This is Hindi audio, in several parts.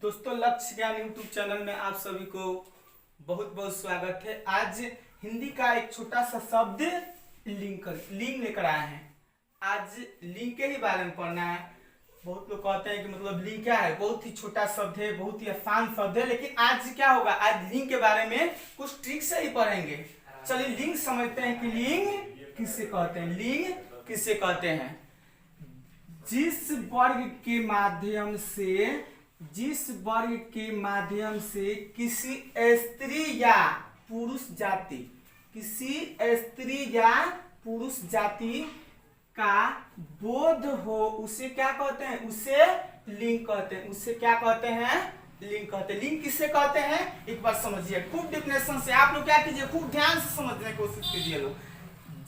दोस्तों, लक्ष्य ज्ञान यूट्यूब चैनल में आप सभी को बहुत बहुत स्वागत है। आज हिंदी का एक छोटा सा शब्द लिंक लेकर आए हैं। आज लिंक के ही बारे में पढ़ना है। बहुत लोग कहते हैं कि मतलब लिंक क्या है, बहुत ही छोटा शब्द है, बहुत ही आसान शब्द है, लेकिन आज क्या होगा, आज लिंक के बारे में कुछ ट्रिक से ही पढ़ेंगे। चलिए लिंक समझते हैं कि लिंक किसे कहते हैं। लिंक किसे कहते हैं? जिस वर्ग के माध्यम से किसी स्त्री या पुरुष जाति का बोध हो, उसे क्या कहते हैं? उसे लिंग कहते हैं। उसे क्या कहते हैं? लिंग कहते हैं। लिंग किसे कहते हैं एक बार समझिए, खूब डिफिनेशन से आप लोग क्या कीजिए, खूब ध्यान से समझने की कोशिश कीजिए लोग।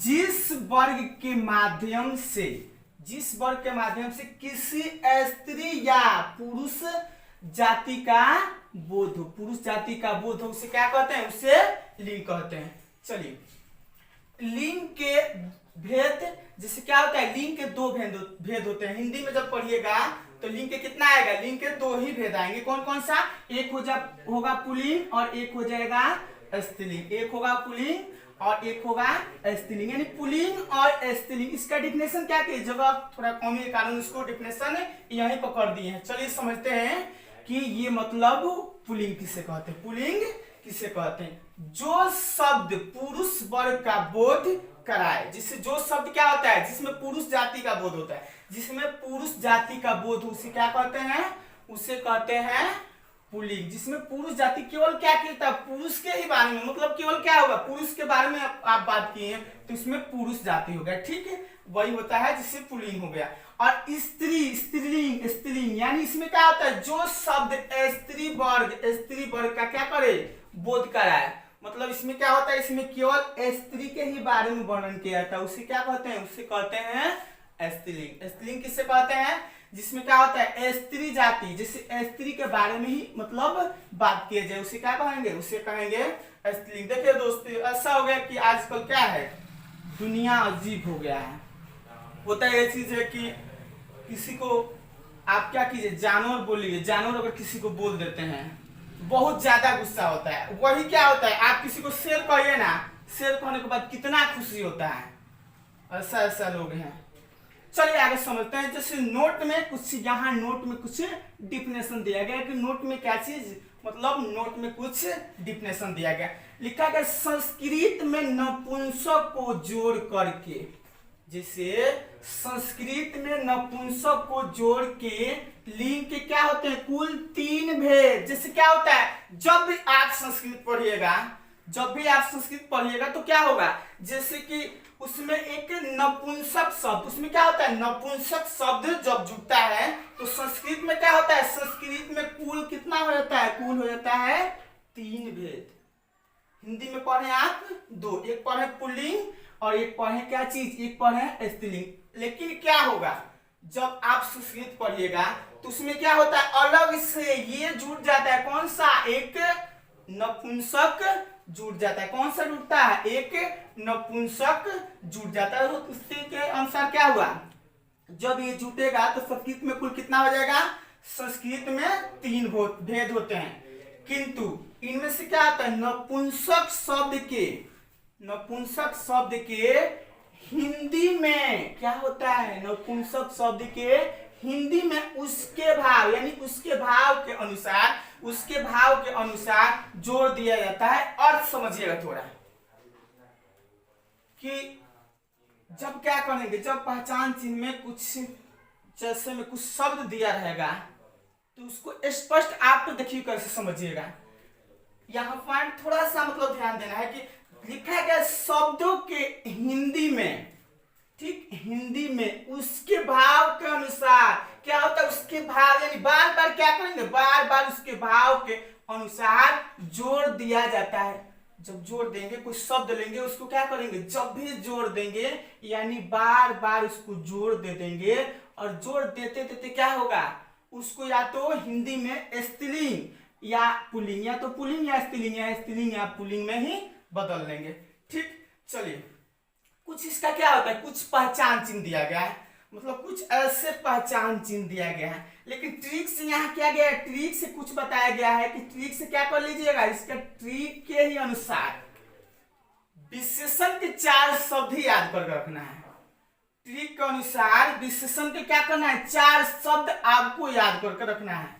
जिस वर्ग के माध्यम से किसी स्त्री या पुरुष जाति का बोध हो, उसे क्या कहते हैं? उसे लिंग कहते हैं। चलिए लिंग के भेद, जैसे क्या होता है, लिंग के दो भेद होते हैं। हिंदी में जब पढ़िएगा तो लिंग के कितना आएगा? लिंग के दो ही भेद आएंगे। कौन कौन सा? एक होगा पुल्लिंग और एक हो जाएगा स्त्रीलिंग। एक होगा पुल्लिंग और एक होगा स्त्रीलिंग, यानी पुल्लिंग और स्त्रीलिंग। इसका डिफिनेशन क्या की जगह थोड़ा कम के कारण इसको डिफिनेशन यहीं पर कर दिए हैं। चलिए समझते हैं कि ये मतलब पुल्लिंग किसे कहते हैं। पुल्लिंग किसे कहते हैं? जो शब्द पुरुष वर्ग का बोध कराए, जिससे जो शब्द क्या होता है, जिसमें पुरुष जाति का बोध होता है, जिसमें पुरुष जाति का बोध, उसे क्या कहते हैं? उसे कहते हैं पुल्लिंग। जिसमें पुरुष जाति केवल क्या कहता है? पुरुष के ही बारे में, मतलब केवल क्या होगा, पुरुष के बारे में आप बात किए हैं तो इसमें पुरुष जाति हो गया, ठीक है, वही होता है जिससे पुल्लिंग हो गया। और स्त्रीलिंग यानी इसमें क्या होता है? जो शब्द स्त्री वर्ग का क्या करे, बोध कराए, मतलब इसमें क्या होता है, इसमें केवल स्त्री के ही बारे में वर्णन किया जाता है, उसे क्या कहते हैं? उसे कहते हैं स्त्रीलिंग। स्त्रीलिंग किससे कहते हैं? जिसमें क्या होता है, स्त्री जाति, जैसे स्त्री के बारे में ही मतलब बात किया जाए, उसे क्या कहेंगे? उसे कहेंगे स्त्रीलिंग। देखिए दोस्तों, ऐसा हो गया कि आजकल क्या है, दुनिया अजीब हो गया है। होता है ये चीज है कि किसी को आप क्या कीजिए, जानवर बोलिए, जानवर अगर किसी को बोल देते हैं बहुत ज्यादा गुस्सा होता है। वही क्या होता है, आप किसी को शेर कहिए ना, शेर कहने के बाद कितना खुशी होता है। ऐसा लोग हैं। चलिए आगे समझते हैं। जैसे नोट में कुछ डिफिनेशन दिया गया कि नोट में क्या चीज, मतलब नोट में कुछ डिफिनेशन दिया गया। लिखा गया संस्कृत में नपुंसक को जोड़ करके, जैसे संस्कृत में नपुंसक को जोड़ के लिंग के क्या होते हैं? कुल 3 भेद। जैसे क्या होता है, जब भी आप संस्कृत पढ़िएगा तो क्या होगा, जैसे कि उसमें एक नपुंसक शब्द, उसमें क्या होता है, नपुंसक शब्द जब जुड़ता है तो संस्कृत में क्या होता है, संस्कृत में कुल कितना हो जाता है? कुल हो जाता है 3 भेद। हिंदी में पढ़े आप 2, एक पढ़े पुल्लिंग और एक पढ़े क्या चीज, एक पढ़े स्त्रीलिंग। लेकिन क्या होगा, जब आप संस्कृत पढ़िएगा तो उसमें क्या होता है, अलग से ये जुड़ जाता है। कौन सा? एक नपुंसक जुड़ जाता है। कौन सा जुड़ता है? एक नपुंसक जुड़ जाता है। तो उसी के अनुसार क्या हुआ, जब ये जुटेगा तो संस्कृत में कुल कितना हो जाएगा? संस्कृत में 3 भेद होते हैं, किंतु इनमें से क्या आता है, नपुंसक शब्द के हिंदी में क्या होता है? नपुंसक शब्द के हिंदी में उसके भाव, यानी उसके भाव के अनुसार जोड़ दिया जाता है। अर्थ समझिएगा थोड़ा, कि जब क्या करेंगे, जब पहचान चिन्ह में कुछ जैसे में कुछ शब्द दिया रहेगा तो उसको स्पष्ट आप तो देखिए कैसे समझिएगा। यहाँ पॉइंट थोड़ा सा मतलब ध्यान देना है कि लिखा गया शब्दों के हिंदी में, ठीक, हिंदी में उसके भाव के अनुसार क्या होता है, उसके भाव, यानी बार बार क्या करेंगे, बार बार उसके भाव के अनुसार जोड़ दिया जाता है। जब जोड़ देंगे, कुछ शब्द लेंगे, उसको क्या करेंगे, जब भी जोड़ देंगे यानी बार बार उसको जोड़ दे देंगे, और जोड़ देते देते क्या होगा, उसको या तो हिंदी में स्त्रीलिंग या पुल्लिंग, या तो पुल्लिंग या स्त्रीलिंग, या स्त्रीलिंग या पुल्लिंग में ही बदल लेंगे। ठीक, चलिए कुछ इसका क्या होता है, कुछ पहचान चिन्ह दिया गया है। मतलब कुछ ऐसे पहचान चिन्ह दिया गया है। लेकिन ट्रिक से यहाँ क्या गया है, ट्रिक से कुछ बताया गया है कि ट्रिक से क्या कर लीजिएगा, इसका ट्रिक के ही अनुसार विशेषण के 4 शब्द ही याद करके रखना है। ट्रिक के अनुसार विशेषण के क्या करना है, 4 शब्द आपको याद करके रखना है।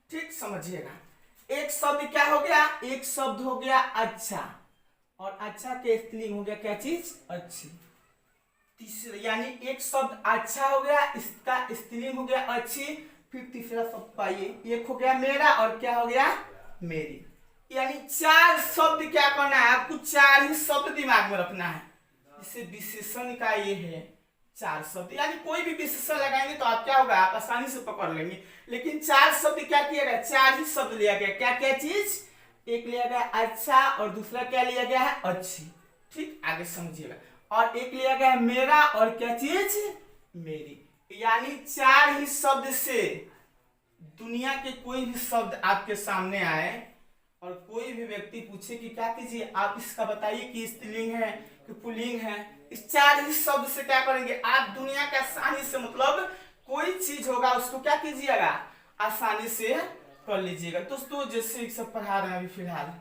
ठीक, समझिएगा। एक शब्द क्या हो गया, एक शब्द हो गया अच्छा, और अच्छा के स्त्रीलिंग हो गया क्या चीज, अच्छी। तीसरा यानी एक शब्द अच्छा हो गया, इसका स्त्रीलिंग हो गया अच्छी। फिर तीसरा शब्द पाइए, एक हो गया मेरा और क्या हो गया, मेरी। यानी 4 शब्द क्या करना है आपको, 4 ही शब्द दिमाग में रखना है। इसे विशेषण का ये है 4 शब्द, यानी कोई भी विशेषण लगाएंगे तो आप क्या होगा, आप आसानी से पकड़ लेंगे। लेकिन 4 शब्द क्या किया गया, 4 ही शब्द लिया गया। क्या क्या चीज, एक लिया गया अच्छा और दूसरा क्या लिया गया है, अच्छी। ठीक, आगे समझिएगा। और एक लिया गया है मेरा और क्या चीज, मेरी। यानी 4 ही शब्द से दुनिया के कोई भी शब्द आपके सामने आए और कोई भी व्यक्ति पूछे कि क्या कीजिए, आप इसका बताइए कि स्त्रीलिंग है कि पुल्लिंग है, इस 4 ही शब्द से क्या करेंगे आप, दुनिया के आसानी से, मतलब कोई चीज होगा उसको क्या कीजिएगा, आसानी से कर लीजिएगा। दोस्तों जैसे सब पढ़ा रहे हैं अभी फिलहाल,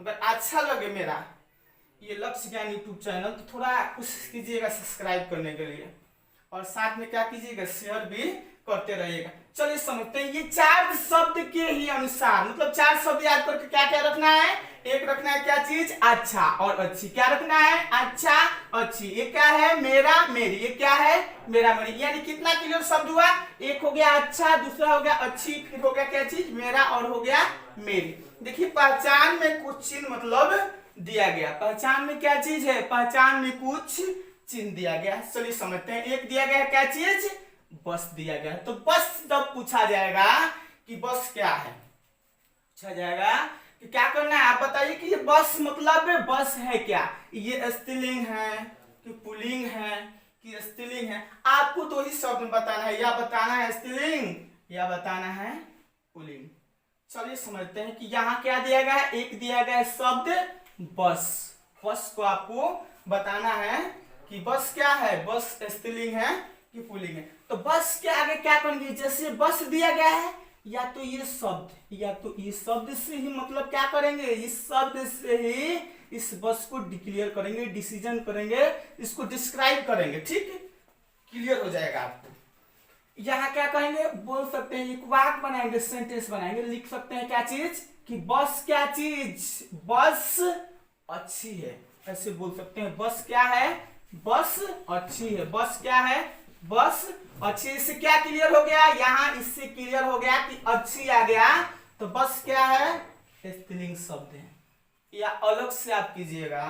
अगर अच्छा लगे मेरा ये लक्ष्य ज्ञान यूट्यूब चैनल तो थोड़ा कोशिश कीजिएगा सब्सक्राइब करने के लिए, और साथ में क्या कीजिएगा, शेयर भी करते रहिएगा। चलिए समझते हैं, ये 4 शब्द के ही अनुसार, मतलब 4 शब्द याद करके क्या क्या रखना है, एक रखना है क्या चीज, अच्छा और अच्छी। क्या रखना है, अच्छा अच्छी। ये क्या है, मेरा मेरी। ये क्या है, मेरा मेरी। यानी कितना क्लियर शब्द हुआ, एक हो गया अच्छा, दूसरा हो गया अच्छी, फिर हो गया क्या चीज, मेरा, और हो गया मेरी। देखिए पहचान में कुछ चिन्ह मतलब दिया गया। पहचान में क्या चीज है, पहचान में कुछ चिन्ह दिया गया। चलिए समझते हैं। एक दिया गया क्या चीज, बस दिया गया। तो बस जब पूछा जाएगा कि बस क्या है, पूछा जाएगा कि क्या करना है, आप बताइए कि ये बस मतलब बस है क्या, ये स्त्रीलिंग है कि पुल्लिंग है कि स्त्रीलिंग है। आपको तो ही शब्द बताना है, या बताना है स्त्रीलिंग या बताना है पुल्लिंग। चलिए समझते हैं कि यहाँ क्या दिया गया है, एक दिया गया है शब्द बस। बस को आपको बताना है कि बस क्या है, बस स्त्रीलिंग है कि पुल्लिंग है। तो बस के आगे क्या करेंगे, जैसे बस दिया गया है, या तो ये शब्द से ही मतलब क्या करेंगे, इस शब्द से ही इस बस को डिक्लेयर करेंगे, डिसीजन करेंगे, इसको डिस्क्राइब करेंगे। ठीक है, क्लियर हो जाएगा आपको। यहाँ क्या कहेंगे, बोल सकते हैं, एक वाक्य बनाएंगे, सेंटेंस बनाएंगे, लिख सकते हैं क्या चीज, कि बस क्या चीज, बस अच्छी है। ऐसे बोल सकते हैं, बस क्या है, बस अच्छी है। बस क्या है, बस अच्छी। इससे क्या क्लियर हो गया, यहाँ इससे क्लियर हो गया कि अच्छी आ गया। तो बस क्या है, स्त्रीलिंग शब्द है। या अलग से आप कीजिएगा,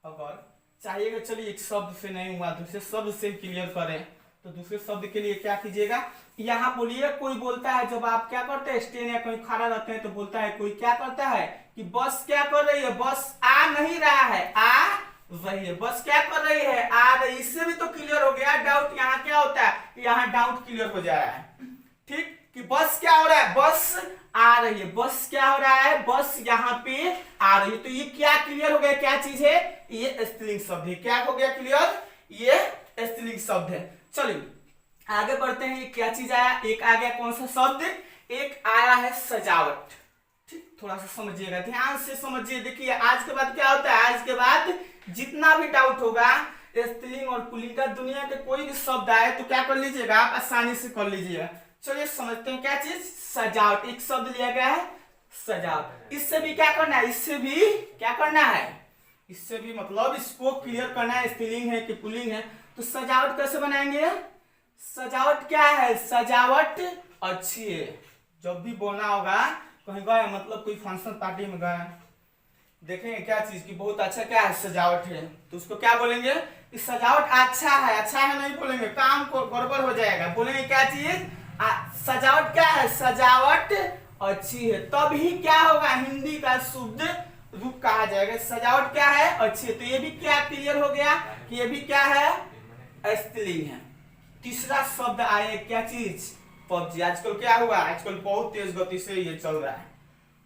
अगर चाहिएगा। चलिए एक शब्द से नहीं हुआ, दूसरे शब्द से क्लियर करें, तो दूसरे शब्द के लिए क्या कीजिएगा, यहाँ बोलिए। कोई बोलता है, जब आप क्या करते हैं, स्टैंड या कहीं खड़ा रहते हैं तो बोलता है, कोई क्या करता है कि बस क्या कर रही है, बस आ नहीं रहा है, आ रही है। बस क्या कर रही है, आ रही। इससे भी तो क्लियर हो गया। डाउट यहाँ क्या होता है, यहाँ डाउट क्लियर हो जा रहा है। ठीक, कि बस क्या हो रहा है, बस आ रही है। बस क्या हो रहा है, बस यहाँ पे आ रही है। तो ये क्या क्लियर हो गया, क्या चीज है, ये स्त्रीलिंग शब्द है। क्या हो गया क्लियर, ये स्त्रीलिंग शब्द है। चलिए आगे बढ़ते हैं। ये क्या चीज आया, एक आ गया कौन सा शब्द, एक आया है सजावट। ठीक, थोड़ा सा समझिएगा, ध्यान से समझिए। देखिए आज के बाद क्या होता है, आज के बाद जितना भी डाउट होगा स्त्रीलिंग और पुल्लिंग का, दुनिया के कोई भी शब्द आए तो क्या कर लीजिएगा, आप आसानी से कर लीजिएगा। चलिए समझते हैं क्या चीज, सजावट। एक शब्द लिया गया है सजावट। इससे भी क्या करना है, इससे भी क्या करना है, इससे भी मतलब इसको क्लियर करना है, स्त्रीलिंग है कि पुल्लिंग है। तो सजावट कैसे बनाएंगे, सजावट क्या है, सजावट अच्छी है। जब भी बोलना होगा, कहीं गए मतलब कोई फंक्शन पार्टी में गए, देखेंगे क्या चीज की बहुत अच्छा क्या है, सजावट है, तो उसको क्या बोलेंगे कि सजावट अच्छा है। अच्छा है नहीं बोलेंगे, काम को गड़बड़ हो जाएगा। बोलेंगे क्या चीज, सजावट क्या है, सजावट अच्छी है। तभी क्या होगा, हिंदी का शुद्ध रूप कहा जाएगा, सजावट क्या है, अच्छी है। तो ये भी क्या क्लियर हो गया कि ये भी क्या है, स्त्रीलिंग है। तीसरा शब्द आए क्या चीज, पबजी। आजकल क्या हुआ, आजकल बहुत तेज गति से ये चल रहा है।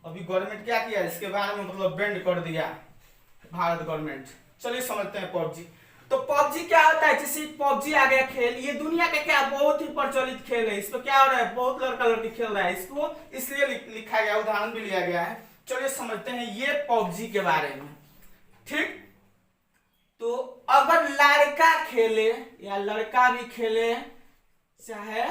अभी गवर्नमेंट क्या किया, इसके बारे में मतलब बैंड कर दिया भारत गवर्नमेंट। चलिए समझते हैं पबजी। तो पबजी क्या होता है, जैसे पबजी आ गया खेल, ये दुनिया का क्या बहुत ही प्रचलित खेल है, इसको क्या हो रहा है, बहुत लड़का लड़की खेल रहा है, इसको इसलिए लिखा गया, उदाहरण भी लिया गया है। चलिए समझते हैं ये पबजी के बारे में। ठीक, तो अगर लड़का खेले या लड़का भी खेले, चाहे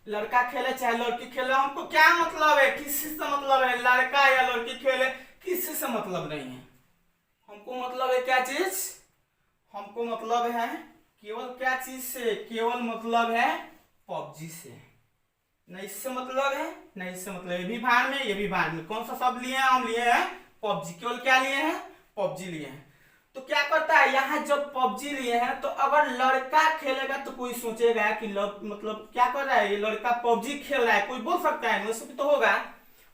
लड़का खेले चाहे लड़की खेले, हमको क्या मतलब है, किसी से मतलब है, लड़का या लड़की खेले किसी से मतलब नहीं है। हमको मतलब है क्या चीज, हमको मतलब है केवल क्या चीज से, केवल मतलब है पबजी से, न इससे मतलब है न इससे मतलब। ये भी भाड़ में ये भी भाड़ में, कौन सा शब्द लिए हैं, हम लिए हैं पबजी, केवल क्या लिए हैं, पबजी लिए हैं। तो क्या करता है यहाँ जब पबजी लिए हैं, तो अगर लड़का खेलेगा तो कोई सोचेगा कि मतलब क्या कर रहा है, ये लड़का पबजी खेल रहा है, कोई बोल सकता है, वैसे भी तो होगा,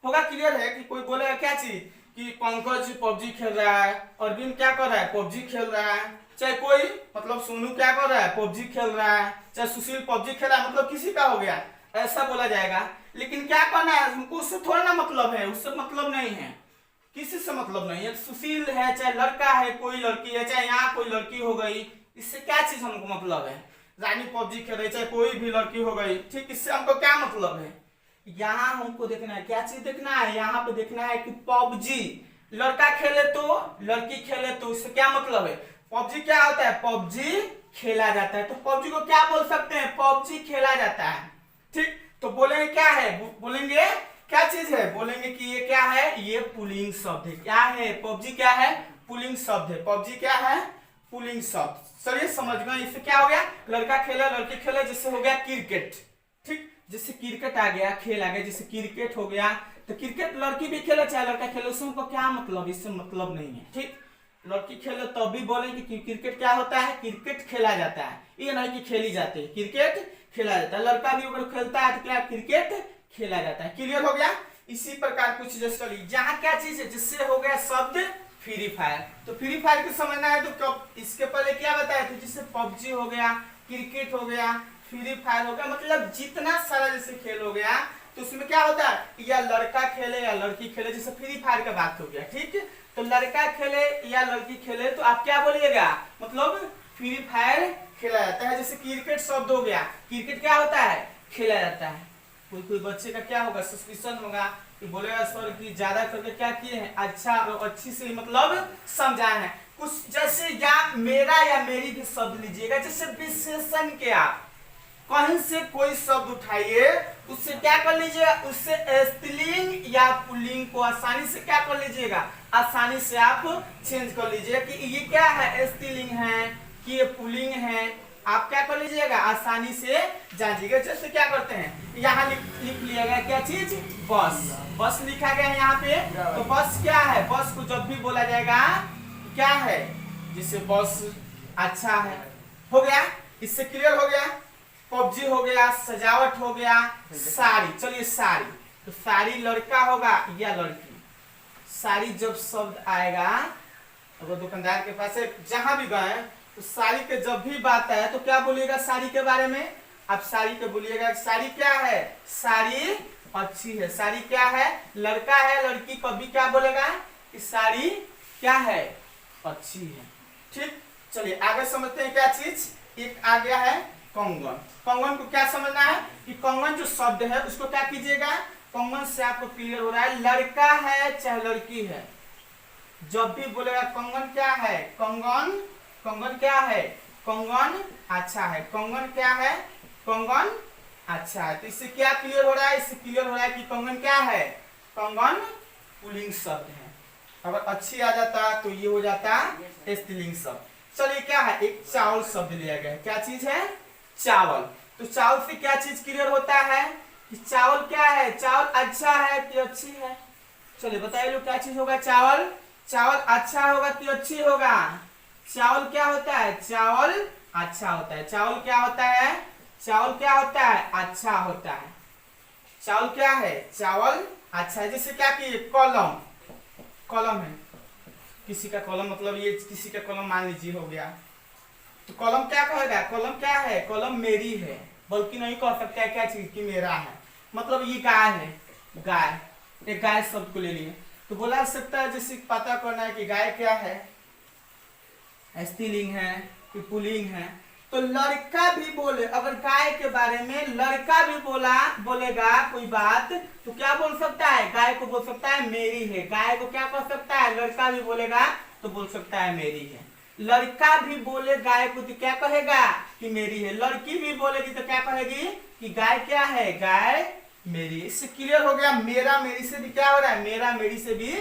क्लियर है कि कोई बोलेगा क्या चीज कि पंकज पबजी खेल रहा है, अरविंद क्या कर रहा है, पबजी खेल रहा है, चाहे कोई मतलब सोनू क्या कर रहा है, पबजी खेल रहा है, चाहे सुशील पबजी खेल रहा है, मतलब किसी का हो गया, ऐसा बोला जाएगा। लेकिन क्या करना है हमको, उससे थोड़ा ना मतलब है, उससे मतलब नहीं है, किसी से मतलब नहीं है। सुशील है चाहे लड़का है, कोई लड़की है, चाहे यहाँ कोई लड़की हो गई, इससे क्या चीज हमको मतलब है, रानी पबजी खेल रही चाहे कोई भी लड़की हो गई, ठीक, इससे हमको क्या मतलब है। यहाँ हमको देखना है, क्या चीज देखना है, यहाँ पे देखना है कि पबजी लड़का खेले तो लड़की खेले तो इससे क्या मतलब है। पबजी क्या होता है, पबजी खेला जाता है, तो पबजी को क्या बोल सकते हैं, पबजी खेला जाता है। ठीक, तो बोलेंगे क्या है, बोलेंगे क्या चीज है, बोलेंगे कि ये क्या है, ये पुल्लिंग शब्द है। क्या है, पबजी क्या है, पुल्लिंग शब्द है, पबजी क्या है, पुल्लिंग शब्द। चलिए समझ गए, इससे क्या हो गया, लड़का खेले लड़की खेले, जिससे हो गया क्रिकेट। ठीक, जैसे क्रिकेट आ गया, खेल आ गया, जैसे क्रिकेट हो गया, तो क्रिकेट लड़की भी खेले चाहे लड़का खेले, उससे हमको क्या मतलब, इससे मतलब नहीं है। ठीक, लड़की खेले तब भी बोलेंगे कि क्रिकेट क्या होता है, क्रिकेट खेला जाता है, ये नहीं कि खेली जाती है, क्रिकेट खेला जाता है। लड़का भी अगर खेलता है तो क्या क्रिकेट खेला जाता है। क्लियर हो गया। इसी प्रकार कुछ जैसे चलिए यहाँ क्या चीज है, जिससे हो गया शब्द फ्री फायर। तो फ्री फायर को समझना है तो इसके पहले क्या बताया था, जिससे पबजी हो गया, क्रिकेट हो गया, फ्री फायर हो गया, मतलब जितना सारा जैसे खेल हो गया, तो उसमें क्या होता है, या लड़का खेले या लड़की खेले, जैसे फ्री फायर का बात हो गया। ठीक, तो लड़का खेले या लड़की खेले तो आप क्या बोलिएगा, मतलब फ्री फायर खेला जाता है। जैसे क्रिकेट शब्द हो गया, क्रिकेट क्या होता है, खेला जाता है। कोई बच्चे का क्या होगा, सस्पिशन होगा कि बोलेगा सर कि ज्यादा करके क्या किए हैं, अच्छा और अच्छी से मतलब समझाए हैं कुछ। जैसे या मेरा या मेरी भी शब्द लीजिएगा, जैसे विशेषण के आप कहीं से कोई शब्द उठाइए, उससे क्या कर लीजिएगा, उससे स्त्रीलिंग या पुल्लिंग को आसानी से क्या कर लीजिएगा, आसानी से आप चेंज कर लीजिएगा कि ये क्या है, स्त्रीलिंग है कि ये पुल्लिंग है, आप क्या कर लीजिएगा, आसानी से जानिएगा। जैसे क्या करते हैं, यहाँ लिख लिया गया क्या चीज, बस, बस लिखा गया है यहाँ पे। तो बस क्या है, बस को जब भी बोला जाएगा क्या है, जिससे बस अच्छा है, हो गया, इससे क्लियर हो गया। पबजी हो गया, सजावट हो गया, साड़ी। चलिए साड़ी, तो साड़ी लड़का होगा या लड़की, साड़ी जब शब्द आएगा, अगर दुकानदार के पास जहां भी गए तो साड़ी के जब भी बात आए तो क्या बोलिएगा साड़ी के बारे में, आप साड़ी के बोलिएगा साड़ी क्या है, साड़ी अच्छी है। साड़ी क्या है, लड़का है लड़की कभी क्या बोलेगा कि साड़ी क्या है, अच्छी है। ठीक, चलिए आगे समझते हैं क्या चीज। एक आ गया है कंगन। कंगन को क्या समझना है कि कंगन जो शब्द है उसको क्या कीजिएगा, कंगन से आपको क्लियर हो रहा है लड़का है चाहे लड़की है, जब भी बोलेगा कंगन क्या है, कंगन, कंगन क्या है, कंगन अच्छा है, कंगन क्या है, कंगन अच्छा है। तो इससे क्या क्लियर हो रहा है, इससे क्लियर हो रहा है कि कंगन क्या है, कंगन पुल्लिंग शब्द है। अगर अच्छी आ जाता तो ये हो जाता स्त्रीलिंग शब्द। चलिए क्या है, एक चावल शब्द लिया गया है, क्या चीज है, चावल। तो चावल से क्या चीज क्लियर होता है कि चावल क्या है, चावल अच्छा है कि अच्छी है। चलिए बताइए लोग क्या चीज होगा, चावल, चावल अच्छा होगा कि अच्छी होगा। चावल क्या होता है, चावल अच्छा होता है। चावल क्या होता है, चावल क्या होता है, अच्छा होता है। चावल क्या है, चावल अच्छा है। जैसे क्या कि कलम, कलम है, किसी का कलम मतलब ये किसी का कलम मान लीजिए हो गया, तो कलम क्या कहेगा, कलम क्या है, कलम मेरी है, बल्कि नहीं कह सकता है क्या चीज की मेरा है। मतलब ये गाय है, गाय, एक गाय शब्द को ले लिए तो बोला सकता है, जैसे पता करना है कि गाय क्या है, स्त्रीलिंग है कि पुल्लिंग है। तो लड़का भी बोले, अगर गाय के बारे में लड़का भी बोलेगा कोई बात, तो क्या बोल सकता है? गाय को बोल सकता है मेरी है। गाय को क्या कह सकता है? लड़का भी बोलेगा तो बोल सकता है मेरी है। लड़का भी बोले गाय को तो क्या कहेगा? कि मेरी है। लड़की भी बोलेगी तो क्या कहेगी? कि गाय क्या है? गाय मेरी। इससे क्लियर हो गया। मेरा मेरी से भी क्या हो रहा है? मेरा मेरी से भी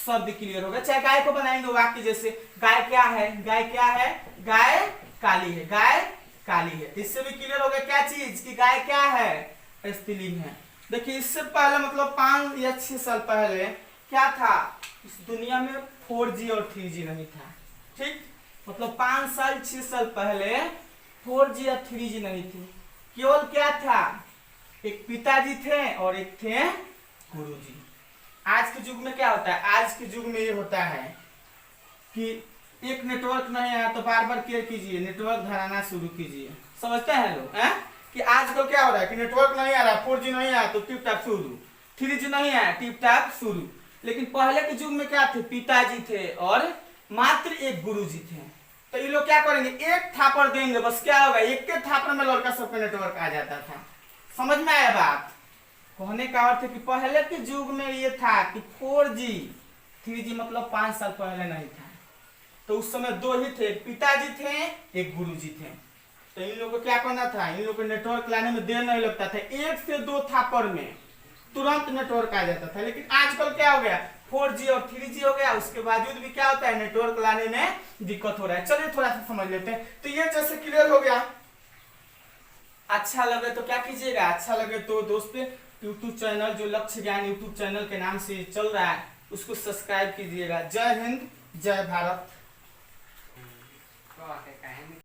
शब्द क्लियर हो गया। चाहे गाय को बनाएंगे वाक्य जैसे, गाय क्या है? गाय क्या है? गाय काली है। गाय काली है। इससे भी क्लियर हो गया क्या चीज? कि गाय क्या है? स्त्रीलिंग है। देखिए इससे पहले मतलब 5 या 6 साल पहले क्या था? इस दुनिया में 4G और 3G नहीं था। ठीक, मतलब 5 साल 6 साल पहले 4G या 3G नहीं थी। केवल क्या था? एक पिताजी थे और एक थे गुरुजी। आज के युग में क्या होता है? आज के युग में ये होता है कि एक नेटवर्क नहीं आया तो बार बार केयर कीजिए, नेटवर्क धराना शुरू कीजिए। समझते हैं लोग कि आजकल क्या हो रहा है कि नेटवर्क नहीं आ रहा, 4G नहीं आया तो टिप टाप शुरू, 3G नहीं आया टिप टाप शुरू। लेकिन पहले के युग में क्या थे? पिताजी थे और मात्र एक गुरुजी थे। तो ये लोग क्या करेंगे? एक थापड़ देंगे, बस क्या होगा? एक के थापड़ में लड़का सबका नेटवर्क आ जाता था। समझ में आया बात? कहने का अर्थ है कि पहले के युग में ये था कि 4G 3G मतलब 5 साल पहले नहीं था। तो उस समय 2 ही थे, एक पिताजी थे एक गुरुजी थे। तो इन लोगों को क्या करना था? इन लोगों को नेटवर्क लाने में देर नहीं लगता था, 1 से 2 थापड़ में तुरंत नेटवर्क आ जाता था। लेकिन आजकल क्या हो गया? 4G और 3G हो गया, उसके बावजूद भी क्या होता है? नेटवर्क लाने में दिक्कत हो रहा है। चलिए थोड़ा सा समझ लेते हैं। तो ये जैसे क्लियर हो गया। अच्छा लगे तो क्या कीजिएगा? अच्छा लगे तो दोस्त यूट्यूब चैनल जो लक्ष्य ज्ञान यूट्यूब चैनल के नाम से चल रहा है उसको सब्सक्राइब कीजिएगा। जय हिंद, जय भारत।